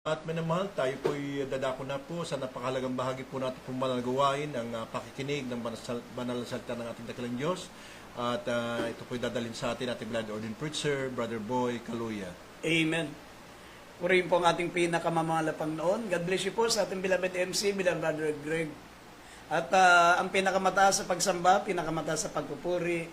At minamahal, tayo po'y dadako na po sa napakahalagang bahagi po natin pong managawain ang pakikinig ng banal na salita ng ating dakilang Diyos. At ito po'y dadalhin sa atin Blood Ordained Preacher, Brother Boy Kaluya. Amen. Purihin po ang ating pinakamamahal na Panginoon. God bless you po sa ating beloved MC, beloved Brother Greg. At ang pinakamataas sa pagsamba, pinakamataas sa pagpupuri,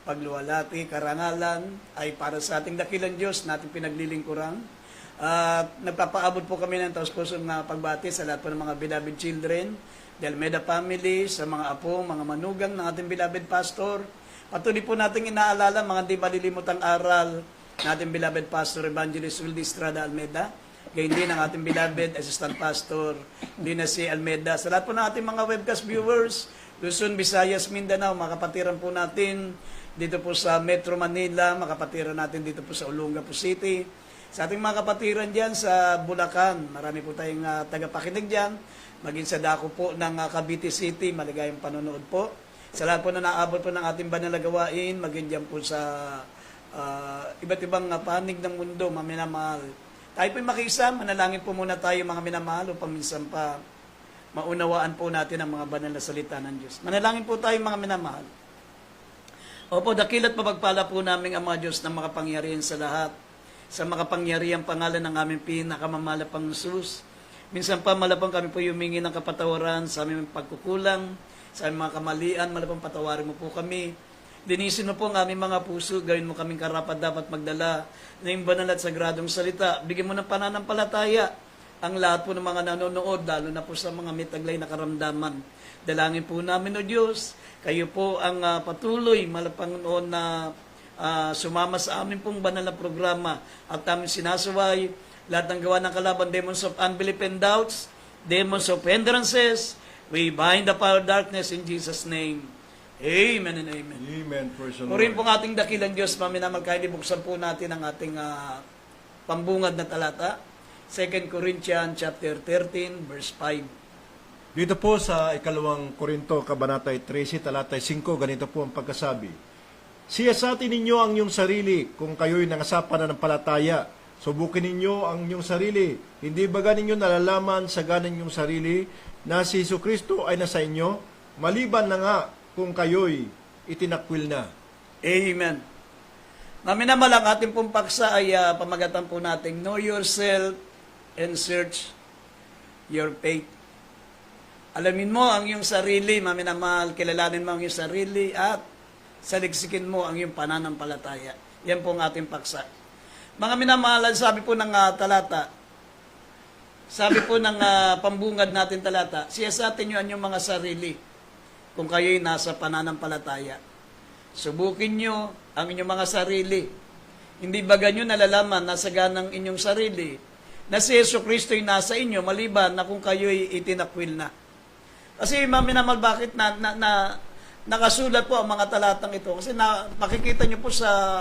pagluwalhati, karangalan, ay para sa ating dakilang Diyos na ating pinaglilingkuran. At nagpapaabot po kami ng taus-pusong pagbati sa lahat po ng mga beloved children, the Almeida family, sa mga apo, mga manugang ng ating beloved pastor. Patuloy po natin inaalala mga di malilimutang aral ng ating beloved pastor Evangelist Wildy Estrada Almeida, gayon din ang ating beloved assistant pastor Lina C. Almeida. Sa lahat po ng ating mga webcast viewers, Luzon, Visayas, Mindanao, mga kapatiran po natin dito po sa Metro Manila, mga kapatiran natin dito po sa Olongapo City. Sa ating mga kapatiran dyan sa Bulacan, marami po tayong tagapakinig dyan. Maging sa dako po ng Cavite City, maligayang panonood po. Sa lahat po na naabot po ng ating banal na gawain, maging dyan po sa iba't ibang panig ng mundo, mga minamahal. Tayo po'y makisa, manalangin po muna tayo mga minamahal upang minsan pa maunawaan po natin ang mga banal na salita ng Diyos. Manalangin po tayo mga minamahal. Opo, dakilat mapagpala po namin ang mga Diyos na makapangyarihan sa lahat. Sa makapangyarihang pangalan ng aming pinakamamahal Jesus. Minsan pa malapang kami po humingi ng kapatawaran sa aming pagkukulang, sa aming mga kamalian, malapang patawarin mo po kami. Linisin mo po ang aming mga puso, gawin mo kaming karapat dapat magdala na yung banal at sagradong salita. Bigyan mo ng pananampalataya ang lahat po ng mga nanonood, lalo na po sa mga may taglay na karamdaman. Dalangin po namin, O Diyos, kayo po ang patuloy malapang noon na sumama sa amin pong banal na programa at amin sinasaway lahat ng gawa ng kalaban, demons of unbelief and doubts, demons of hindrances. We bind the power of darkness in Jesus' name. Amen and amen. Amen. Purihin pong ating dakilang Diyos, maminamag kayo, buksan po natin ang ating pambungad na talata. 2 Corinthians chapter 13, verse 5. Dito po sa ikalawang Korinto, Kabanata 13, talata 5, ganito po ang pagkasabi. Siyasatin ninyo ang inyong sarili kung kayo'y nangasapan na ng palataya. Subukin ninyo ang inyong sarili. Hindi baga ninyo nalalaman sa ganan inyong sarili na si Jesucristo ay nasa inyo? Maliban na nga kung kayo'y itinakwil na. Amen. Naminamal ang ating pong paksa ay pamagatan po natin, know yourself and search your faith. Alamin mo ang iyong sarili, maminamal, kilalanin mo ang iyong sarili at saliksikin mo ang iyong pananampalataya. Yan po ang ating paksa. Mga minamahalan, sabi po ng talata, sabi po ng pambungad natin talata, siyasatin nyo ang iyong mga sarili kung kayo'y nasa pananampalataya. Subukin nyo ang inyong mga sarili. Hindi ba ganyo nalalaman na sa ganang inyong sarili na si Jesucristo'y nasa inyo maliban na kung kayo'y itinakwil na. Kasi maminamal, bakit nakasulat po ang mga talatang ito? Kasi makikita nyo po sa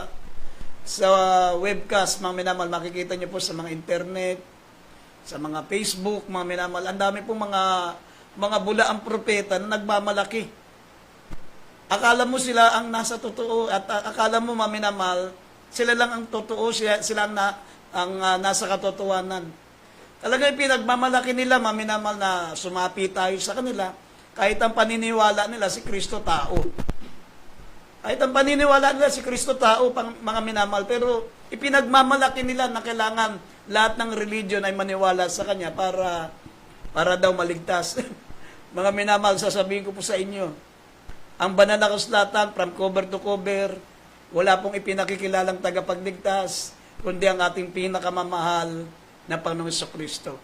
webcast, mga minamal, makikita nyo po sa mga internet, sa mga Facebook, mga minamal, ang dami po mga bulaang propeta na nagmamalaki. Akala mo sila ang nasa totoo at akala mo, mga minamal, sila lang ang totoo, sila ang nasa katotohanan. Talaga yung pinagmamalaki nila, mga minamal, na sumapi tayo sa kanila. Kahit ang paniniwala nila si Kristo tao. Kahit ang paniniwala nila si Kristo tao, mga minamal, pero ipinagmamalaki nila na kailangan lahat ng religion ay maniwala sa Kanya para daw maligtas. Mga minamal, sasabihin ko po sa inyo, ang banal na kasulatan, from cover to cover, wala pong ipinakikilalang tagapagligtas, kundi ang ating pinakamamahal na Panginoong Kristo.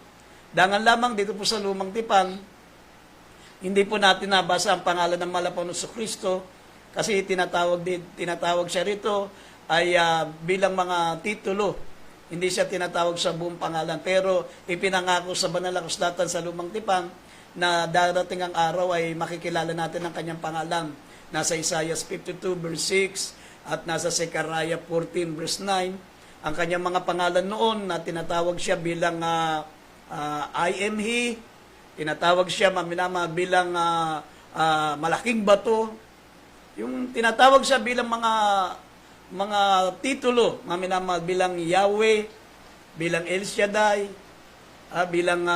Dangan lamang dito po sa Lumang Tipan, hindi po natin nabasa ang pangalan ng Malapang Kristo kasi tinatawag siya rito ay bilang mga titulo. Hindi siya tinatawag sa buong pangalan. Pero ipinangako sa banal na kasulatan sa Lumang Tipan na darating ang araw ay makikilala natin ang kanyang pangalan. Nasa Isaiah 52 verse 6 at nasa Zechariah 14 verse 9. Ang kanyang mga pangalan noon na tinatawag siya bilang I am He, tinatawag siya bilang malaking bato. Yung tinatawag siya bilang mga titulo, bilang Yahweh, bilang El Shaddai, bilang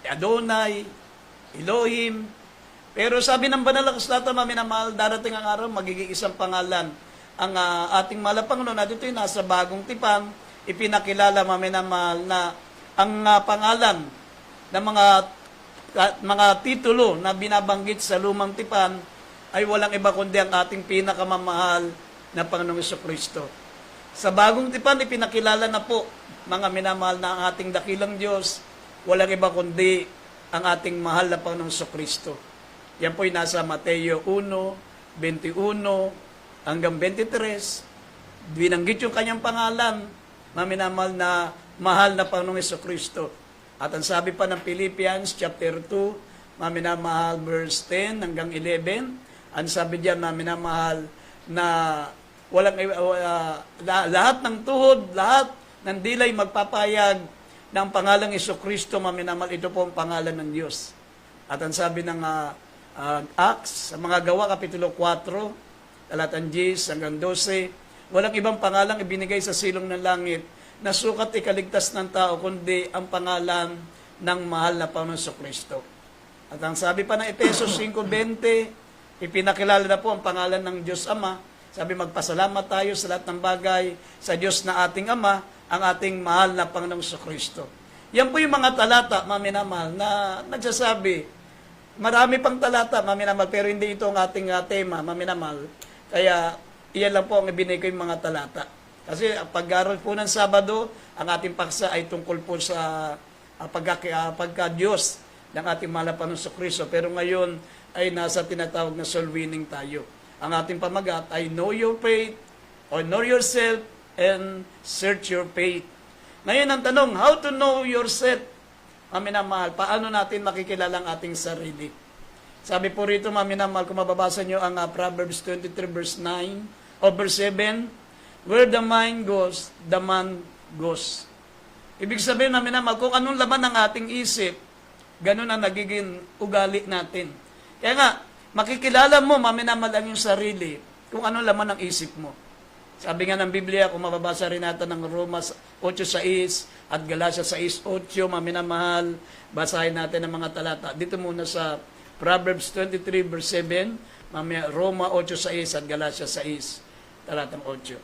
Adonai, Elohim. Pero sabi ng banal na kasulatan, mga minamahal, darating ang araw, magiging isang pangalan. Ang ating mahal na Panginoon, at ito'y nasa bagong tipan, ipinakilala, mga minamahal, na ang pangalan ng mga titulo na binabanggit sa lumang tipan ay walang iba kundi ang ating pinakamamahal na Panginoong Jesucristo. Sa bagong tipan, ipinakilala na po, mga minamahal, na ang ating dakilang Diyos, walang iba kundi ang ating mahal na Panginoong Jesucristo. Yan po'y nasa Mateo 1:21 hanggang 23. Binanggit yung kanyang pangalan, mga minamahal, na mahal na Panginoong Jesucristo. At ang sabi pa ng Philippians chapter 2, mga minamahal, verse 10 hanggang 11, ang sabi diyan, mga minamahal, na walang lahat ng tuhod, lahat ng dilay magpapayag ng pangalang Jesucristo, mga minamahal, ito po ang pangalan ng Diyos. At ang sabi ng Acts, sa mga gawa, kapitulo 4, talatang 10 hanggang 12, walang ibang pangalang ibinigay sa silong ng langit na sukat ikaligtas ng tao, kundi ang pangalan ng mahal na Panginoong Jesucristo. At ang sabi pa ng Efesos 5:20, ipinakilala na po ang pangalan ng Diyos Ama. Sabi, magpasalamat tayo sa lahat ng bagay sa Diyos na ating Ama, ang ating mahal na Panginoong Jesucristo. Yan po yung mga talata, mga minamahal, na nagsasabi. Marami pang talata, mga minamahal, pero hindi ito ang ating tema, mga minamahal. Kaya, iyan lang po ang ibinigay yung mga talata. Kasi pag-aaral po ng Sabado, ang ating paksa ay tungkol po sa pagka-Diyos ng ating mahal na Panginoong Jesucristo. Pero ngayon ay nasa tinatawag na soul winning tayo. Ang ating pamagat ay know your faith, or know yourself, and search your faith. Ngayon ang tanong, how to know yourself? Maminamahal, paano natin makikilala ang ating sarili? Sabi po rito, maminamahal, kung mababasa nyo ang Proverbs 23 verse 9 o verse 7, where the mind goes, the man goes. Ibig sabihin, maminamahal, kung anong laman ng ating isip, ganun ang nagiging ugali natin. Kaya nga, makikilala mo, maminamahal, ang yung sarili, kung anong laman ng isip mo. Sabi nga ng Biblia, kung mababasa rin natin ng Roma 8:6 at Galatia 6:8, maminamahal, basahin natin ang mga talata. Dito muna sa Proverbs 23 verse 7, Roma 8:6 at Galatia 6, talatang 8.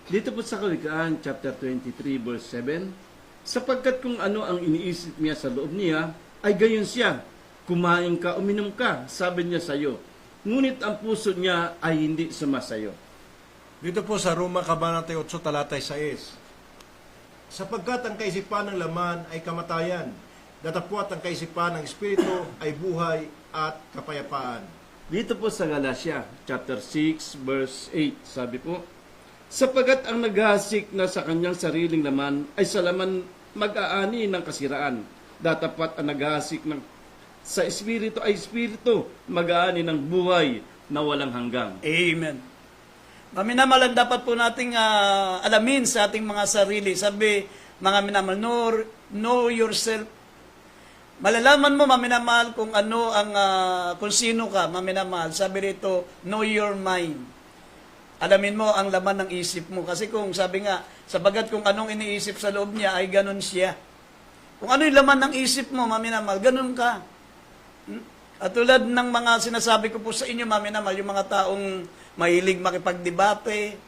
Dito po sa Kawikaan, chapter 23 verse 7, sapagkat kung ano ang iniisip niya sa loob niya, ay gayon siya. Kumain ka, uminom ka, sabi niya sa iyo. Ngunit ang puso niya ay hindi sumasayo. Dito po sa Roma, Kabanata 8, talatay 6. Sapagkat ang kaisipan ng laman ay kamatayan, datapwat ang kaisipan ng Espiritu ay buhay at kapayapaan. Dito po sa Galatia, chapter 6, verse 8, sabi po, sapagkat ang naghahasik na sa kanyang sariling laman ay sa laman mag-aani ng kasiraan, datapat ang naghahasik sa Espiritu ay Espiritu mag-aani ng buhay na walang hanggang. Amen. Maminamahal, dapat po nating alamin sa ating mga sarili. Sabi, mga minamahal, know yourself. Malalaman mo, maminamahal, kung ano ang, kung sino ka, maminamahal. Sabi rito, know your mind. Alamin mo ang laman ng isip mo. Kasi kung sabi nga, sabagat kung anong iniisip sa loob niya, ay ganun siya. Kung ano yung laman ng isip mo, maminamahal, ganun ka. At tulad ng mga sinasabi ko po sa inyo, maminamahal, yung mga taong mahilig makipagdebate,